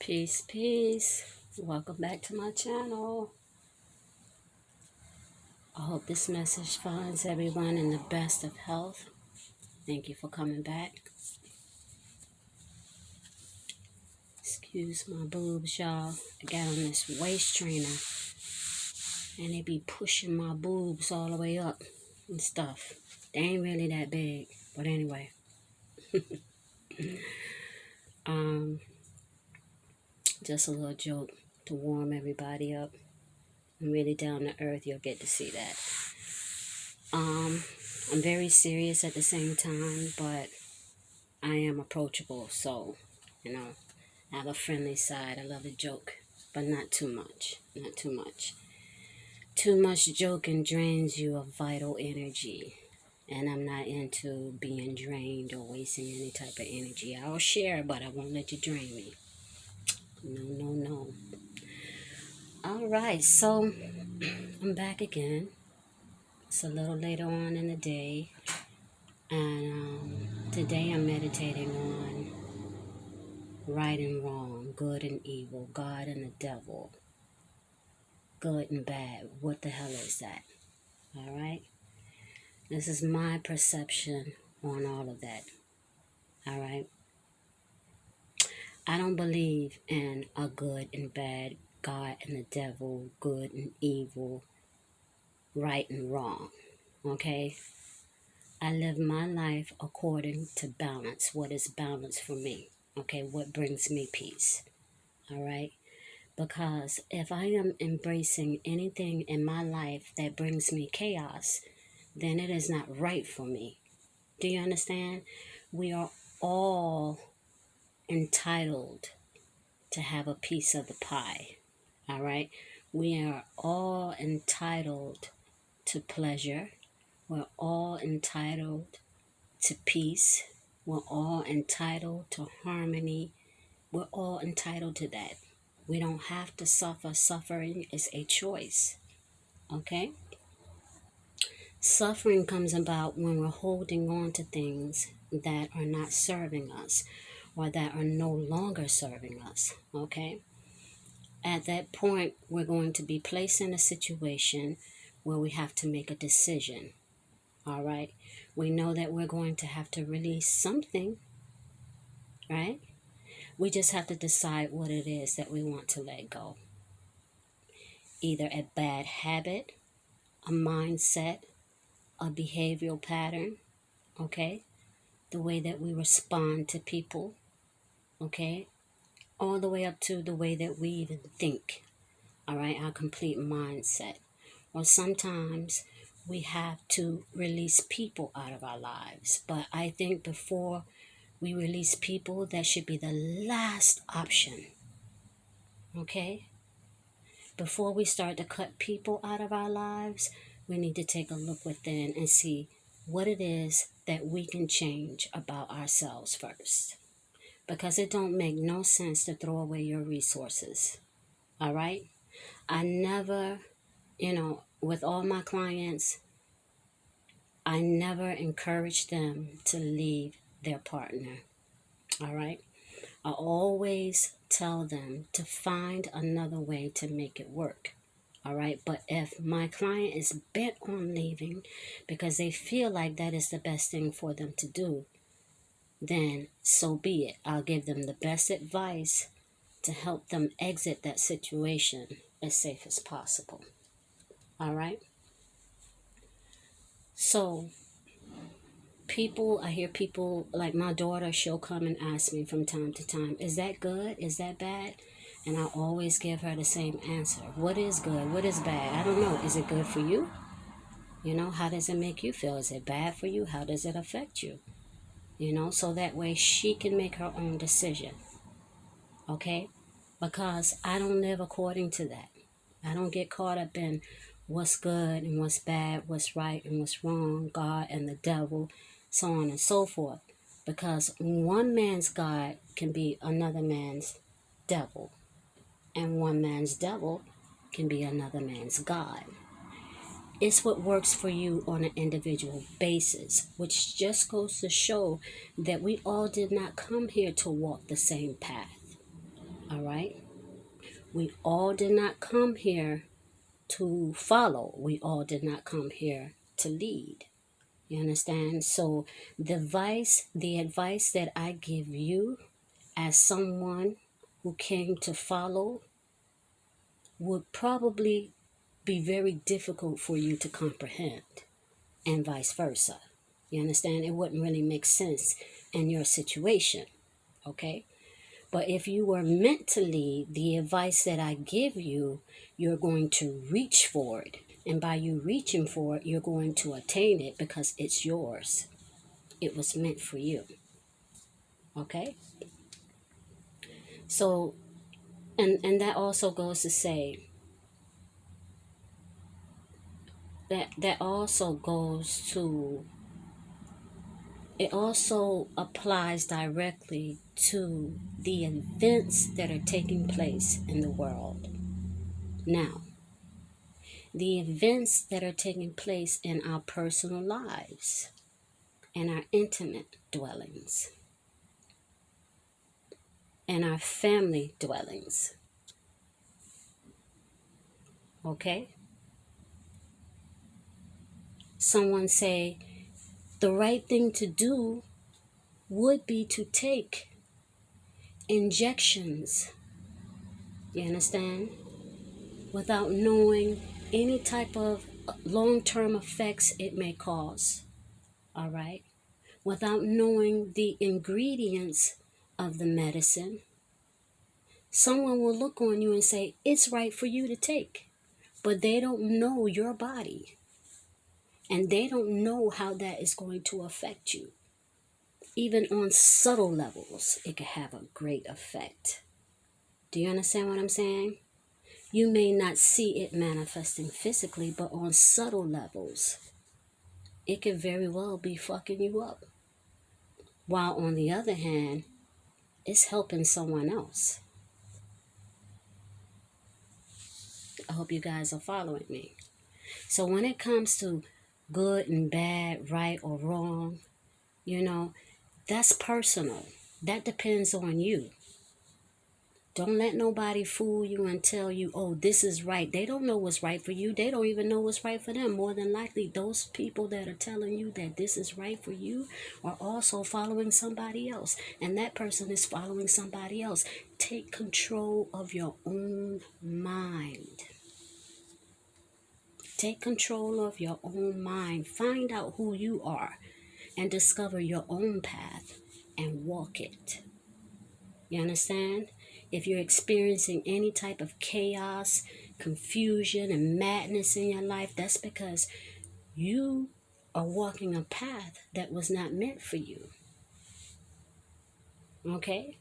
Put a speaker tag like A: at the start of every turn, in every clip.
A: Peace, peace. Welcome back to my channel. I hope this message finds everyone in the best of health. Thank you for coming back. Excuse my boobs, y'all. I got on this waist trainer and they be pushing my boobs all the way up and stuff. They ain't really that big, but anyway. Just a little joke to warm everybody up. I'm really down to earth. You'll get to see that. I'm very serious at the same time, but I am approachable, so, I have a friendly side. I love a joke, but not too much. Not too much. Too much joking drains you of vital energy, and I'm not into being drained or wasting any type of energy. I'll share, but I won't let you drain me. No. All right, so I'm back again. It's a little later on in the day, and today I'm meditating on right and wrong, good and evil, God and the devil, good and bad. What the hell is that? All right? This is my perception on all of that. All right? I don't believe in a good and bad, God and the devil, good and evil, right and wrong. Okay? I live my life according to balance. What is balance for me? Okay? What brings me peace? All right? Because if I am embracing anything in my life that brings me chaos, then it is not right for me. Do you understand? We are all entitled to have a piece of the pie. All right? We are all entitled to pleasure. We're all entitled to peace. We're all entitled to harmony. We're all entitled to that. We don't have to suffer. Suffering is a choice. Okay? Suffering comes about when we're holding on to things that are not serving us or that are no longer serving us. Okay? At that point, we're going to be placed in a situation where we have to make a decision. All right? We know that we're going to have to release something, right? We just have to decide what it is that we want to let go. Either a bad habit, a mindset, a behavioral pattern, okay? The way that we respond to people, okay? All the way up to the way that we even think, all right? Our complete mindset. Or sometimes we have to release people out of our lives. But I think before we release people, that should be the last option, okay? Before we start to cut people out of our lives, we need to take a look within and see what it is that we can change about ourselves first. Because it don't make no sense to throw away your resources. All right? I never, with all my clients, I never encourage them to leave their partner. All right? I always tell them to find another way to make it work. All right. But if my client is bent on leaving because they feel like that is the best thing for them to do, then so be it. I'll give them the best advice to help them exit that situation as safe as possible. All right. So I hear people like my daughter, she'll come and ask me from time to time, is that good? Is that bad? And I always give her the same answer. What is good? What is bad? I don't know. Is it good for you? How does it make you feel? Is it bad for you? How does it affect you? So that way she can make her own decision. Okay? Because I don't live according to that. I don't get caught up in what's good and what's bad, what's right and what's wrong, God and the devil, so on and so forth. Because one man's God can be another man's devil. And one man's devil can be another man's God. It's what works for you on an individual basis, which just goes to show that we all did not come here to walk the same path. All right? We all did not come here to follow. We all did not come here to lead. You understand? So the advice that I give you as someone who came to follow would probably be very difficult for you to comprehend, and vice versa. You understand? It wouldn't really make sense in your situation, okay? But if you were meant to lead, the advice that I give you, you're going to reach for it. And by you reaching for it, you're going to attain it because it's yours. It was meant for you. Okay? So, and that also goes to say, that also goes to, it also applies directly to the events that are taking place in the world now. The events that are taking place in our personal lives and our intimate dwellings and our family dwellings. Okay? Someone say the right thing to do would be to take injections, you understand, without knowing any type of long-term effects it may cause, all right? Without knowing the ingredients of the medicine, someone will look on you and say, it's right for you to take, but they don't know your body, and they don't know how that is going to affect you. Even on subtle levels, it can have a great effect. Do you understand what I'm saying? You may not see it manifesting physically, but on subtle levels, it could very well be fucking you up. While on the other hand, it's helping someone else. I hope you guys are following me. So when it comes to good and bad, right or wrong, that's personal. That depends on you. Don't let nobody fool you and tell you, oh, this is right. They don't know what's right for you. They don't even know what's right for them. More than likely, those people that are telling you that this is right for you are also following somebody else. And that person is following somebody else. Take control of your own mind. Take control of your own mind. Find out who you are and discover your own path and walk it. You understand? If you're experiencing any type of chaos, confusion, and madness in your life, that's because you are walking a path that was not meant for you. Okay?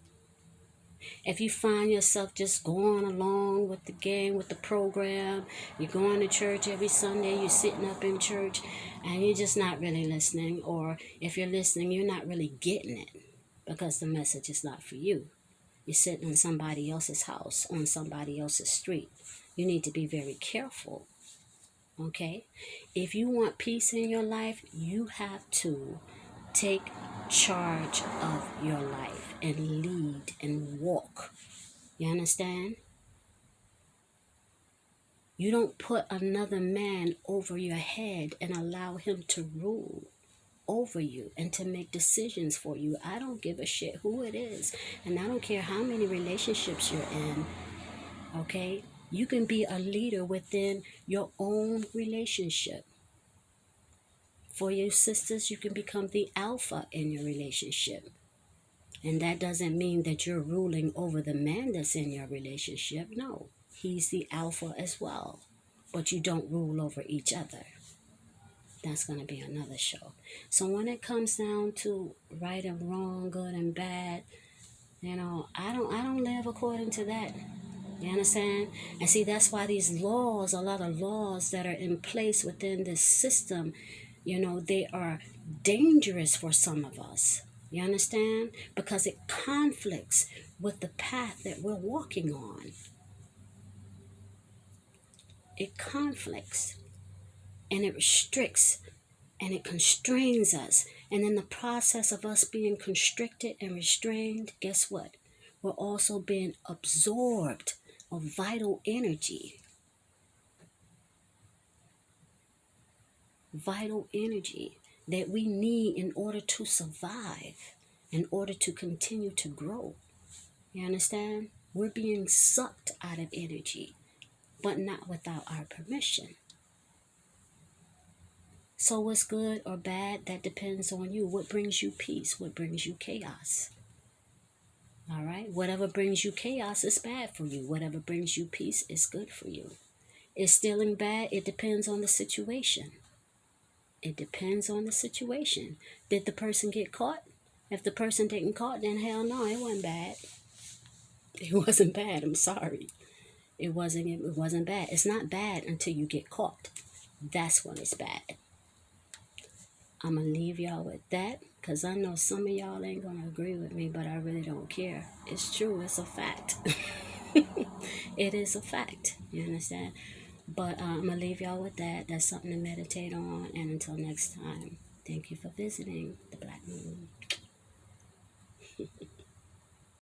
A: If you find yourself just going along with the game, with the program, you're going to church every Sunday, you're sitting up in church, and you're just not really listening, or if you're listening, you're not really getting it because the message is not for you. You're sitting in somebody else's house, on somebody else's street. You need to be very careful, okay? If you want peace in your life, you have to take charge of your life and lead and walk. You understand? You don't put another man over your head and allow him to rule over you and to make decisions for you. I don't give a shit who it is, and I don't care how many relationships you're in, okay? You can be a leader within your own relationship. For your sisters, you can become the alpha in your relationship. And that doesn't mean that you're ruling over the man that's in your relationship. No, he's the alpha as well. But you don't rule over each other. That's going to be another show. So when it comes down to right and wrong, good and bad, I don't live according to that. You understand? And see, that's why these laws, a lot of laws that are in place within this system, they are dangerous for some of us. You understand? Because it conflicts with the path that we're walking on. It conflicts and it restricts and it constrains us. And in the process of us being constricted and restrained, guess what? we're also being absorbed of vital energy. Vital energy that we need in order to survive, in order to continue to grow. You understand? We're being sucked out of energy, but not without our permission. So what's good or bad, that depends on you. What brings you peace? What brings you chaos? All right? Whatever brings you chaos is bad for you. Whatever brings you peace is good for you. Is stealing bad? It depends on the situation. It depends on the situation. Did the person get caught? If the person didn't caught, then hell no, it wasn't bad. It wasn't bad. I'm sorry. It wasn't bad. It's not bad until you get caught. That's when it's bad. I'm gonna leave y'all with that because I know some of y'all ain't gonna agree with me, but I really don't care. It's true. It's a fact. It is a fact. You understand? But I'm gonna leave y'all with that. That's something to meditate on. And until next time, thank you for visiting the Black Moon.